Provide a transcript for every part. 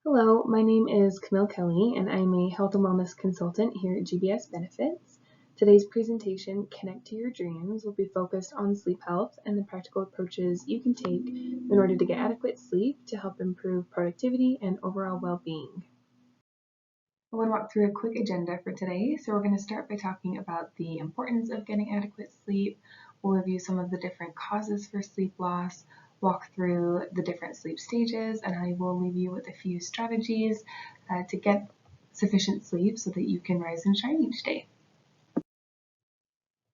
Hello, my name is Camille Kelly, and I'm a health and wellness consultant here at GBS Benefits. Today's presentation, Connect to Your Dreams, will be focused on sleep health and the practical approaches you can take in order to get adequate sleep to help improve productivity and overall well-being. I want to walk through a quick agenda for today. So we're going to start by talking about the importance of getting adequate sleep. We'll review some of the different causes for sleep loss, walk through the different sleep stages, and I will leave you with a few strategies to get sufficient sleep so that you can rise and shine each day.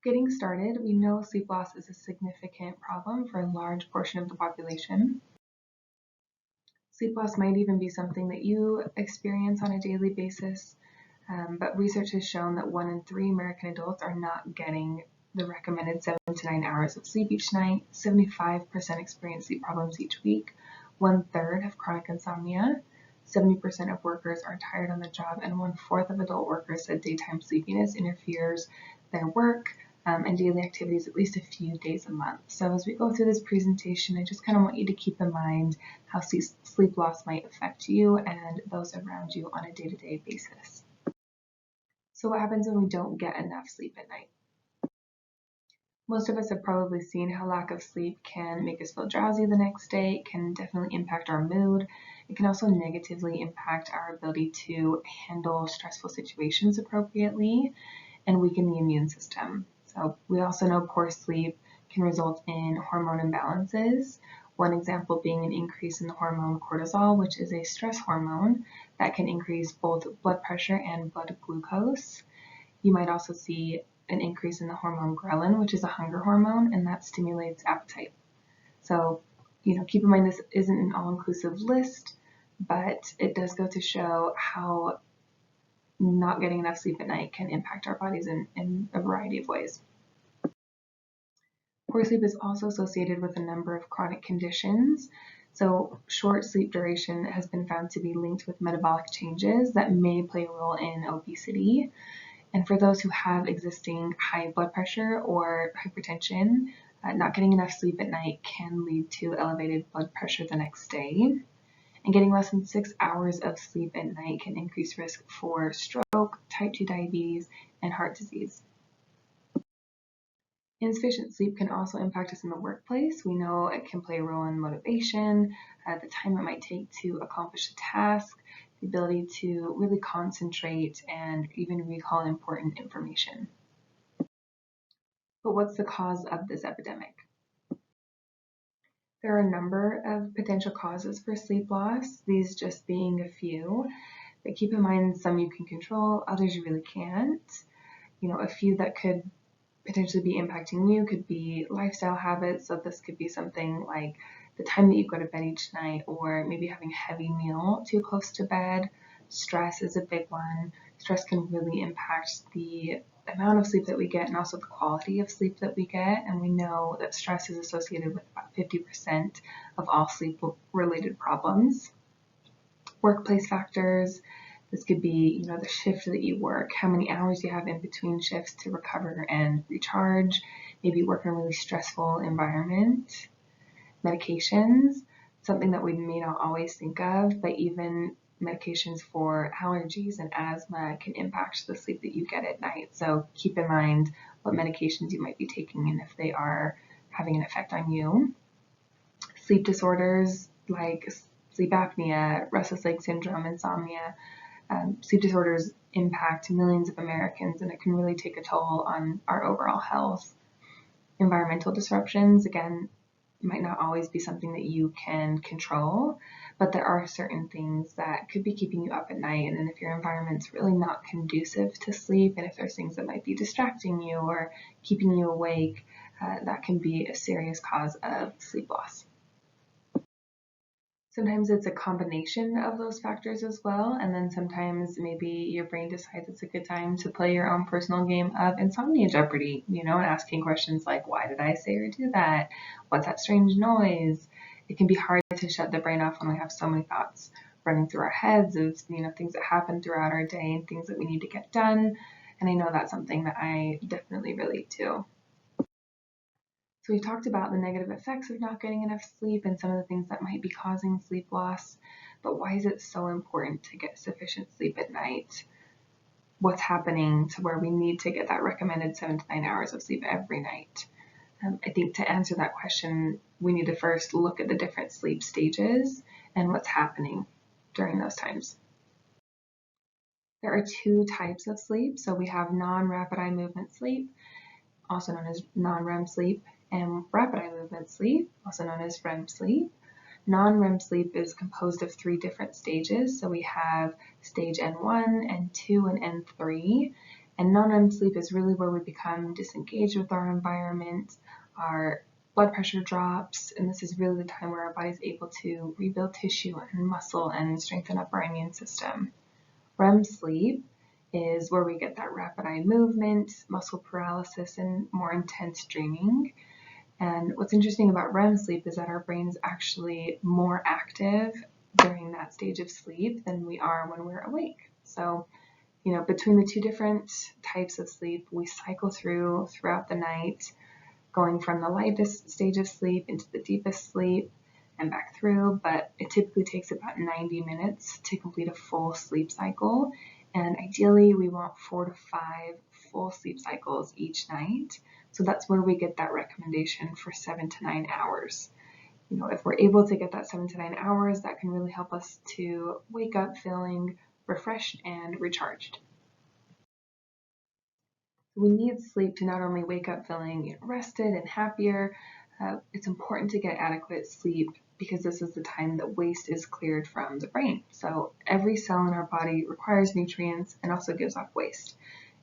Getting started, we know sleep loss is a significant problem for a large portion of the population. Sleep loss might even be something that you experience on a daily basis, but research has shown that 1 in 3 American adults are not getting the recommended 7 to 9 hours of sleep each night. 75% experience sleep problems each week. 1/3 have chronic insomnia. 70% of workers are tired on the job, and 1/4 of adult workers said daytime sleepiness interferes their work and daily activities at least a few days a month. So as we go through this presentation, I just kind of want you to keep in mind how sleep loss might affect you and those around you on a day-to-day basis. So what happens when we don't get enough sleep at night? Most of us have probably seen how lack of sleep can make us feel drowsy the next day. It can definitely impact our mood. It can also negatively impact our ability to handle stressful situations appropriately and weaken the immune system. So we also know poor sleep can result in hormone imbalances. One example being an increase in the hormone cortisol, which is a stress hormone that can increase both blood pressure and blood glucose. You might also see an increase in the hormone ghrelin, which is a hunger hormone, and that stimulates appetite. So, keep in mind this isn't an all-inclusive list, but it does go to show how not getting enough sleep at night can impact our bodies in a variety of ways. Poor sleep is also associated with a number of chronic conditions. So short sleep duration has been found to be linked with metabolic changes that may play a role in obesity. And for those who have existing high blood pressure or hypertension, not getting enough sleep at night can lead to elevated blood pressure the next day. And getting less than 6 hours of sleep at night can increase risk for stroke, type 2 diabetes, and heart disease. Insufficient sleep can also impact us in the workplace. We know it can play a role in motivation, the time it might take to accomplish a task, the ability to really concentrate and even recall important information. But what's the cause of this epidemic? There are a number of potential causes for sleep loss, these just being a few. But keep in mind some you can control, others you really can't. A few that could potentially be impacting you could be lifestyle habits. So this could be something like the time that you go to bed each night, or maybe having a heavy meal too close to bed. Stress is a big one. Stress can really impact the amount of sleep that we get and also the quality of sleep that we get. And we know that stress is associated with about 50% of all sleep-related problems. Workplace factors. This could be, the shift that you work, how many hours you have in between shifts to recover and recharge. Maybe you work in a really stressful environment. Medications, something that we may not always think of, but even medications for allergies and asthma can impact the sleep that you get at night. So keep in mind what medications you might be taking and if they are having an effect on you. Sleep disorders like sleep apnea, restless leg syndrome, insomnia. Sleep disorders impact millions of Americans, and it can really take a toll on our overall health. Environmental disruptions, again, might not always be something that you can control, but there are certain things that could be keeping you up at night. And then if your environment's really not conducive to sleep, and if there's things that might be distracting you or keeping you awake, that can be a serious cause of sleep loss. Sometimes it's a combination of those factors as well, and then sometimes maybe your brain decides it's a good time to play your own personal game of insomnia Jeopardy, and asking questions like, why did I say or do that? What's that strange noise? It can be hard to shut the brain off when we have so many thoughts running through our heads of, things that happen throughout our day and things that we need to get done, and I know that's something that I definitely relate to. So we've talked about the negative effects of not getting enough sleep and some of the things that might be causing sleep loss, but why is it so important to get sufficient sleep at night? What's happening to where we need to get that recommended 7 to 9 hours of sleep every night? I think to answer that question, we need to first look at the different sleep stages and what's happening during those times. There are two types of sleep. So we have non-rapid eye movement sleep, also known as non-REM sleep, and rapid eye movement sleep, also known as REM sleep. Non-REM sleep is composed of 3 different stages. So we have stage N1, N2, and N3. And non-REM sleep is really where we become disengaged with our environment, our blood pressure drops, and this is really the time where our body is able to rebuild tissue and muscle and strengthen up our immune system. REM sleep is where we get that rapid eye movement, muscle paralysis, and more intense dreaming. And what's interesting about REM sleep is that our brain is actually more active during that stage of sleep than we are when we're awake. So, between the 2 different types of sleep, we cycle throughout the night, going from the lightest stage of sleep into the deepest sleep and back through, but it typically takes about 90 minutes to complete a full sleep cycle. And ideally, we want 4 to 5 full sleep cycles each night. So that's where we get that recommendation for 7 to 9 hours. If we're able to get that 7 to 9 hours, that can really help us to wake up feeling refreshed and recharged. We need sleep to not only wake up feeling rested and happier, it's important to get adequate sleep because this is the time that waste is cleared from the brain. So every cell in our body requires nutrients and also gives off waste.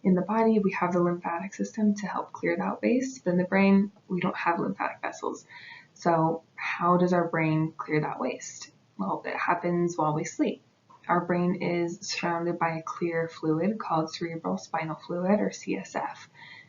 In the body, we have the lymphatic system to help clear that waste, but in the brain, we don't have lymphatic vessels. So how does our brain clear that waste? Well, it happens while we sleep. Our brain is surrounded by a clear fluid called cerebral spinal fluid, or CSF.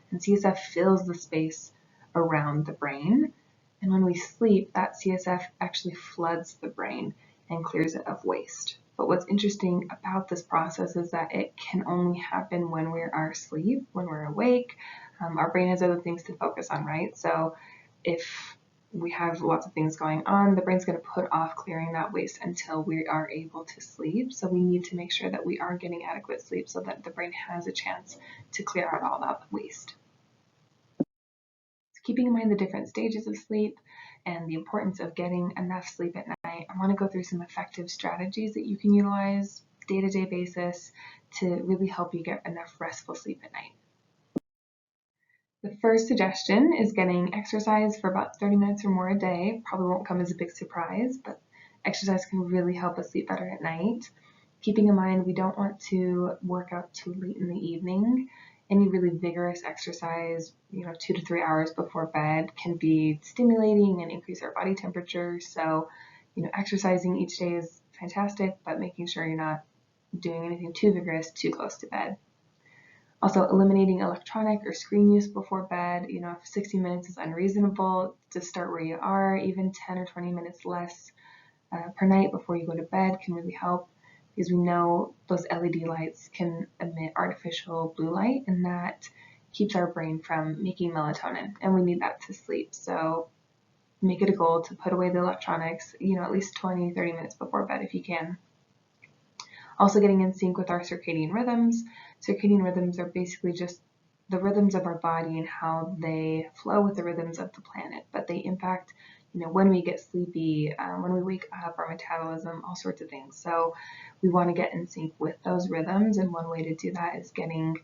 And CSF fills the space around the brain. And when we sleep, that CSF actually floods the brain and clears it of waste. But what's interesting about this process is that it can only happen when we are asleep. When we're awake, our brain has other things to focus on, right? So if we have lots of things going on, the brain's going to put off clearing that waste until we are able to sleep. So we need to make sure that we are getting adequate sleep so that the brain has a chance to clear out all that waste. So keeping in mind the different stages of sleep and the importance of getting enough sleep at night, I want to go through some effective strategies that you can utilize day-to-day basis to really help you get enough restful sleep at night. The first suggestion is getting exercise for about 30 minutes or more a day. Probably won't come as a big surprise, but exercise can really help us sleep better at night. Keeping in mind, we don't want to work out too late in the evening. Any really vigorous exercise, 2 to 3 hours before bed can be stimulating and increase our body temperature. So, exercising each day is fantastic, but making sure you're not doing anything too vigorous too close to bed. Also, eliminating electronic or screen use before bed. If 60 minutes is unreasonable, just start where you are. Even 10 or 20 minutes less per night before you go to bed can really help, because we know those LED lights can emit artificial blue light, and that keeps our brain from making melatonin, and we need that to sleep. So make it a goal to put away the electronics, at least 20, 30 minutes before bed if you can. Also getting in sync with our circadian rhythms. Circadian rhythms are basically just the rhythms of our body and how they flow with the rhythms of the planet, but they impact, when we get sleepy, when we wake up, our metabolism, all sorts of things. So we want to get in sync with those rhythms, and one way to do that is getting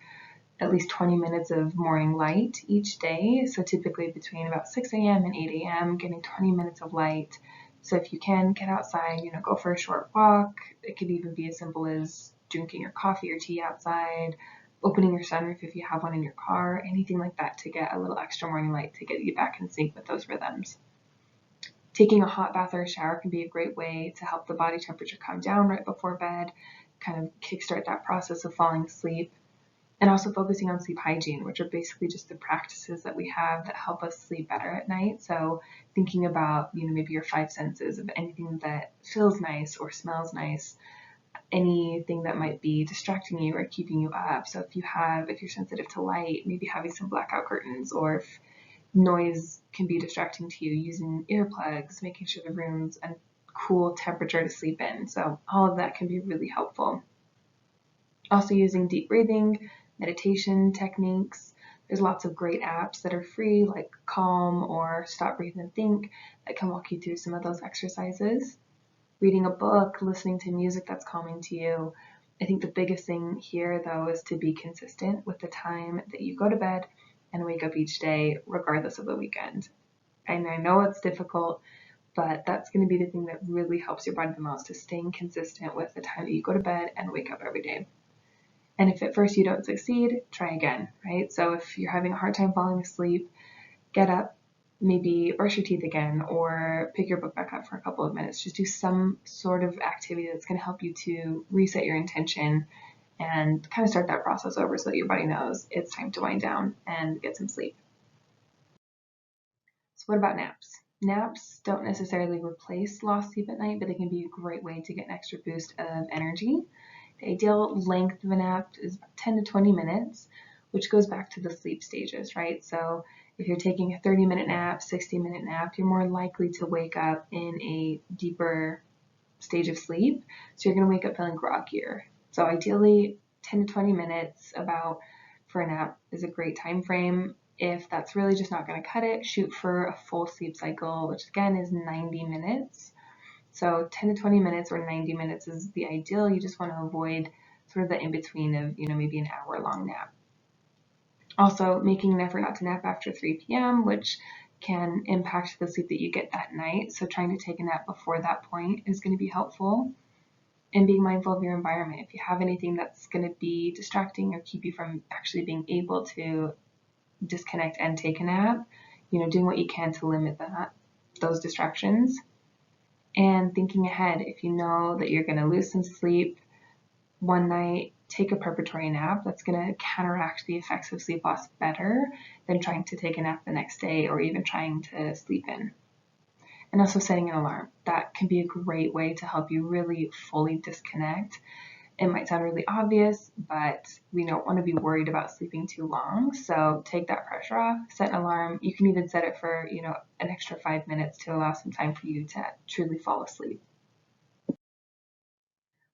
at least 20 minutes of morning light each day. So typically between about 6 a.m. and 8 a.m., getting 20 minutes of light. So if you can, get outside, go for a short walk. It could even be as simple as drinking your coffee or tea outside, opening your sunroof if you have one in your car, anything like that to get a little extra morning light to get you back in sync with those rhythms. Taking a hot bath or a shower can be a great way to help the body temperature come down right before bed, kind of kickstart that process of falling asleep. And also focusing on sleep hygiene, which are basically just the practices that we have that help us sleep better at night. So thinking about, maybe your 5 senses of anything that feels nice or smells nice, anything that might be distracting you or keeping you up. So if you're sensitive to light, maybe having some blackout curtains, or if noise can be distracting to you, using earplugs, making sure the room's cool temperature to sleep in. So all of that can be really helpful. Also using deep breathing, meditation techniques. There's lots of great apps that are free, like Calm or Stop, Breathe, and Think, that can walk you through some of those exercises. Reading a book, listening to music that's calming to you. I think the biggest thing here, though, is to be consistent with the time that you go to bed and wake up each day, regardless of the weekend. And I know it's difficult, but that's going to be the thing that really helps your body the most, is staying consistent with the time that you go to bed and wake up every day. And if at first you don't succeed, try again, right? So if you're having a hard time falling asleep, get up, maybe brush your teeth again, or pick your book back up for a couple of minutes. Just do some sort of activity that's going to help you to reset your intention and kind of start that process over so that your body knows it's time to wind down and get some sleep. So what about naps? Naps don't necessarily replace lost sleep at night, but they can be a great way to get an extra boost of energy. The ideal length of a nap is 10 to 20 minutes, which goes back to the sleep stages, right? So if you're taking a 30-minute nap, 60-minute nap, you're more likely to wake up in a deeper stage of sleep. So you're going to wake up feeling groggier. So ideally, 10 to 20 minutes for a nap is a great time frame. If that's really just not going to cut it, shoot for a full sleep cycle, which again is 90 minutes. So 10 to 20 minutes or 90 minutes is the ideal. You just want to avoid sort of the in-between of, maybe an hour-long nap. Also, making an effort not to nap after 3 p.m., which can impact the sleep that you get that night. So trying to take a nap before that point is going to be helpful. And being mindful of your environment. If you have anything that's going to be distracting or keep you from actually being able to disconnect and take a nap, doing what you can to limit those distractions. And thinking ahead, if you know that you're going to lose some sleep one night, take a preparatory nap. That's going to counteract the effects of sleep loss better than trying to take a nap the next day or even trying to sleep in. And also setting an alarm. That can be a great way to help you really fully disconnect. It might sound really obvious, but we don't want to be worried about sleeping too long. So take that pressure off, set an alarm. You can even set it for, an extra 5 minutes to allow some time for you to truly fall asleep.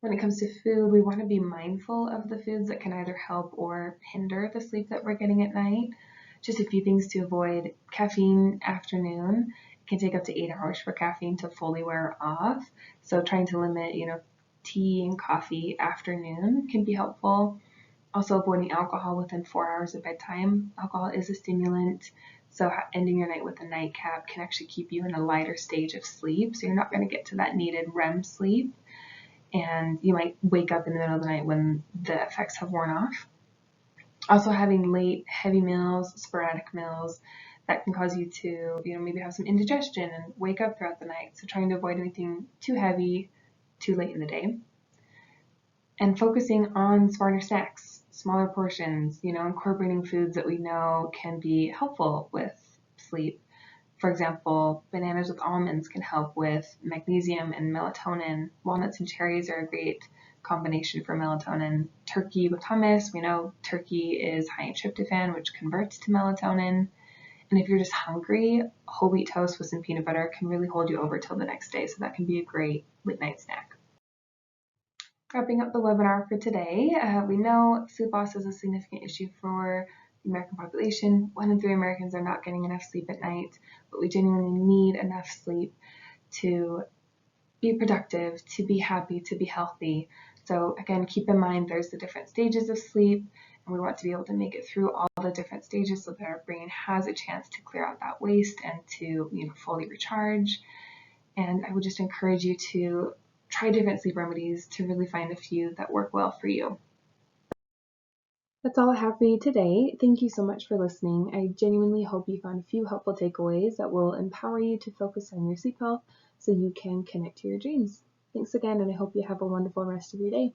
When it comes to food, we want to be mindful of the foods that can either help or hinder the sleep that we're getting at night. Just a few things to avoid. Caffeine afternoon. It can take up to 8 hours for caffeine to fully wear off. So trying to limit, tea and coffee afternoon can be helpful. Also avoiding alcohol within 4 hours of bedtime. Alcohol is a stimulant, so ending your night with a nightcap can actually keep you in a lighter stage of sleep. So you're not going to get to that needed Rem sleep, and you might wake up in the middle of the night when the effects have worn off. Also having late, heavy meals, sporadic meals, that can cause you to, maybe have some indigestion and wake up throughout the night. So trying to avoid anything too heavy, too late in the day. And focusing on smarter snacks, smaller portions, incorporating foods that we know can be helpful with sleep. For example, bananas with almonds can help with magnesium and melatonin. Walnuts and cherries are a great combination for melatonin. Turkey with hummus, we know turkey is high in tryptophan, which converts to melatonin. And if you're just hungry, whole wheat toast with some peanut butter can really hold you over till the next day. So that can be a great late night snack. Wrapping up the webinar for today, we know sleep loss is a significant issue for the American population. 1 in 3 Americans are not getting enough sleep at night, but we genuinely need enough sleep to be productive, to be happy, to be healthy. So again, keep in mind there's the different stages of sleep, and we want to be able to make it through all the different stages so that our brain has a chance to clear out that waste and to fully recharge. And I would just encourage you to try different sleep remedies to really find a few that work well for you. That's all I have for you today. Thank you so much for listening. I genuinely hope you found a few helpful takeaways that will empower you to focus on your sleep health so you can connect to your dreams. Thanks again, and I hope you have a wonderful rest of your day.